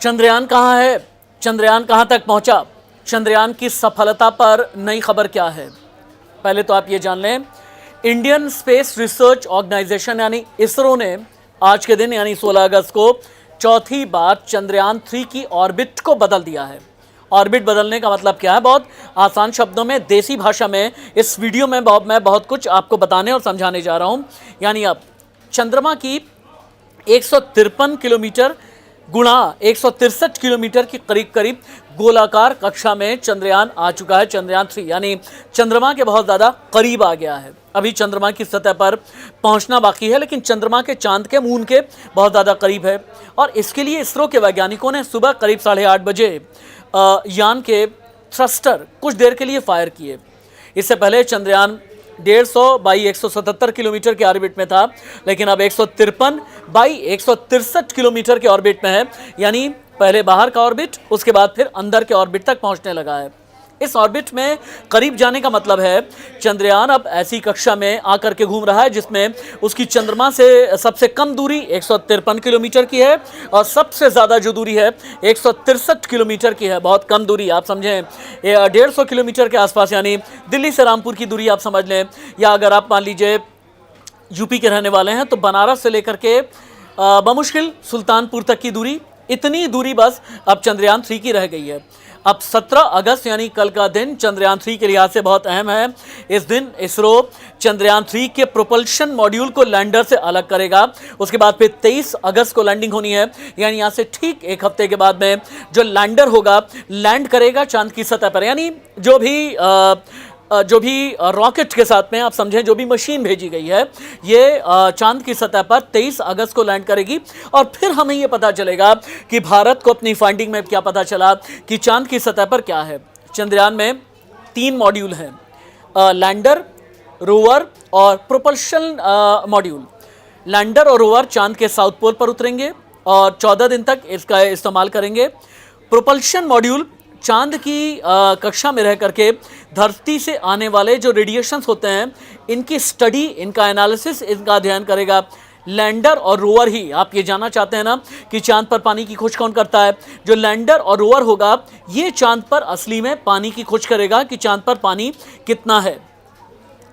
चंद्रयान कहाँ है? चंद्रयान कहाँ तक पहुंचा? चंद्रयान की सफलता पर नई खबर क्या है? पहले तो आप ये जान लें, इंडियन स्पेस रिसर्च ऑर्गेनाइजेशन यानी इसरो ने आज के दिन यानी 16 अगस्त को चौथी बार चंद्रयान 3 की ऑर्बिट को बदल दिया है। ऑर्बिट बदलने का मतलब क्या है? बहुत आसान शब्दों में, देसी भाषा में इस वीडियो में मैं बहुत कुछ आपको बताने और समझाने जा रहा हूँ। यानी अब चंद्रमा की 153 किलोमीटर गुणा 163 किलोमीटर की करीब करीब गोलाकार कक्षा में चंद्रयान आ चुका है। चंद्रयान 3 यानी चंद्रमा के बहुत ज़्यादा करीब आ गया है। अभी चंद्रमा की सतह पर पहुंचना बाकी है, लेकिन चंद्रमा के, चांद के, मून के बहुत ज़्यादा करीब है। और इसके लिए इसरो के वैज्ञानिकों ने सुबह करीब 8:30 बजे यान के थ्रस्टर कुछ देर के लिए फायर किए। इससे पहले चंद्रयान 150 बाई 177 किलोमीटर के ऑर्बिट में था, लेकिन अब 153 बाई 163 किलोमीटर के ऑर्बिट में है। यानी पहले बाहर का ऑर्बिट, उसके बाद फिर अंदर के ऑर्बिट तक पहुंचने लगा है। इस ऑर्बिट में करीब जाने का मतलब है चंद्रयान अब ऐसी कक्षा में आकर के घूम रहा है जिसमें उसकी चंद्रमा से सबसे कम दूरी 153 किलोमीटर की है और सबसे ज़्यादा जो दूरी है 163 किलोमीटर की है। बहुत कम दूरी, आप समझें 150 किलोमीटर के आसपास, यानी दिल्ली से रामपुर की दूरी आप समझ लें। या अगर आप मान लीजिए यूपी के रहने वाले हैं तो बनारस से लेकर के बमुश्किल सुल्तानपुर तक की दूरी, इतनी दूरी बस अब चंद्रयान 3 की रह गई है। अब 17 अगस्त यानी कल का दिन चंद्रयान 3 के लिहाज से बहुत अहम है। इस दिन इसरो चंद्रयान 3 के प्रोपल्शन मॉड्यूल को लैंडर से अलग करेगा। उसके बाद फिर 23 अगस्त को लैंडिंग होनी है, यानी यहाँ से ठीक एक हफ्ते के बाद में जो लैंडर होगा लैंड करेगा चांद की सतह पर। यानी जो भी रॉकेट के साथ में आप समझें जो भी मशीन भेजी गई है ये चांद की सतह पर 23 अगस्त को लैंड करेगी। और फिर हमें ये पता चलेगा कि भारत को अपनी फाइंडिंग में क्या पता चला कि चांद की सतह पर क्या है। चंद्रयान में 3 मॉड्यूल हैं, लैंडर, रोवर और प्रोपल्शन मॉड्यूल। लैंडर और रोवर चांद के साउथ पोल पर उतरेंगे और 14 दिन तक इसका इस्तेमाल करेंगे। प्रोपल्शन मॉड्यूल चांद की कक्षा में रह करके धरती से आने वाले जो रेडिएशंस होते हैं इनकी स्टडी, इनका एनालिसिस, इनका अध्ययन करेगा। लैंडर और रोवर ही, आप ये जानना चाहते हैं ना कि चांद पर पानी की खोज कौन करता है? जो लैंडर और रोवर होगा ये चांद पर असली में पानी की खोज करेगा कि चांद पर पानी कितना है।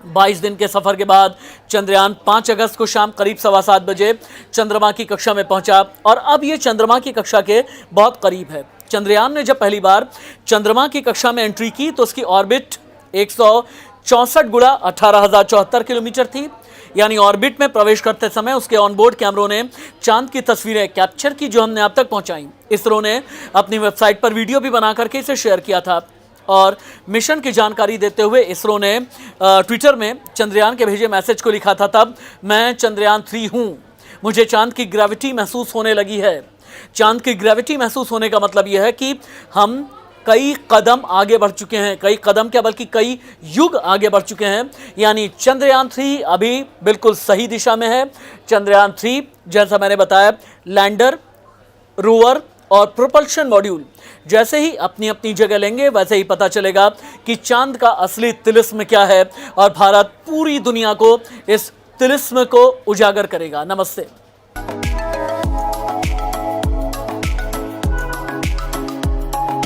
22 दिन के सफर के बाद चंद्रयान 5 अगस्त को शाम करीब 7:15 बजे चंद्रमा की कक्षा में पहुंचा और अब ये चंद्रमा की कक्षा के बहुत करीब है। चंद्रयान ने जब पहली बार चंद्रमा की कक्षा में एंट्री की तो उसकी ऑर्बिट 164 गुणा 18,074 किलोमीटर थी। यानी ऑर्बिट में प्रवेश करते समय उसके ऑनबोर्ड कैमरों ने चांद की तस्वीरें कैप्चर की जो हमने आप तक पहुंचाई। इसरो ने अपनी वेबसाइट पर वीडियो भी बना करके इसे शेयर किया था। और मिशन की जानकारी देते हुए इसरो ने ट्विटर में चंद्रयान के भेजे मैसेज को लिखा था, तब मैं चंद्रयान 3 हूँ, मुझे चांद की ग्रेविटी महसूस होने लगी है। चांद की ग्रेविटी महसूस होने का मतलब यह है कि हम कई कदम आगे बढ़ चुके हैं, कई कदम क्या बल्कि कई युग आगे बढ़ चुके हैं। यानी चंद्रयान 3 अभी बिल्कुल सही दिशा में है। चंद्रयान 3 जैसा मैंने बताया, लैंडर, रोवर और प्रोपल्शन मॉड्यूल जैसे ही अपनी अपनी जगह लेंगे वैसे ही पता चलेगा कि चांद का असली तिलिस्म क्या है और भारत पूरी दुनिया को इस तिलिस्म को उजागर करेगा। नमस्ते।